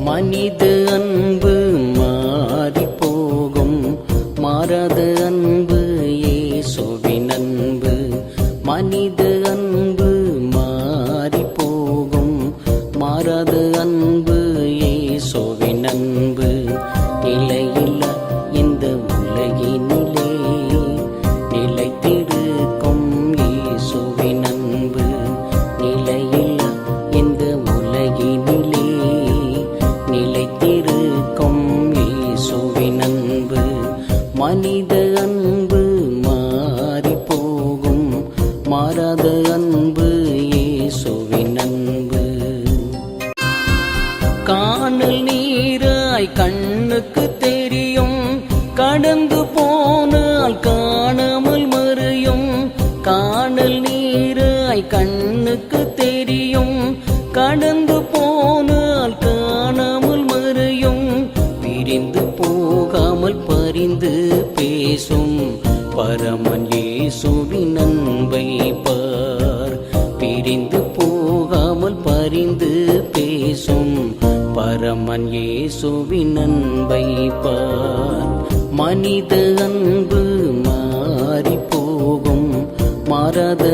மனித அன்பு மாறி போகும், மாறாத அன்பு இயேசுவின் அன்பு. மனித அன்பு மாறி போகும், மாறாத அன்பு இயேசுவின் அன்பு. நிலையில்லா இந்த உலகினிலே நிலைத்திருக்கும் இயேசுவின் அன்பு. நிலையில்லா இந்த உலகினிலே நிலைத்திருக்கும் இயேசுவின் அன்பு. மனித அன்பு மாறி போகும், மாறாத அன்பு இயேசுவின் அன்பு. காணல் நீராய் கண்ணுக்கு தெரியும், கடந்து போனால் காணாமல் மறையும். காணல் நீராய் கண்ணுக்கு தெரியும், கடந்து போனால் காணாமல் மறையும். பிரிந்து போகாமல் பரிந்து பேசும் பரமன் இயேசுவின் அன்பை பார். பிரிந்து போகாமல் பரிந்து பேசும் பரமன் இயேசுவின் அன்பை பார். மனித அன்பு மாறி போகும், மாறாத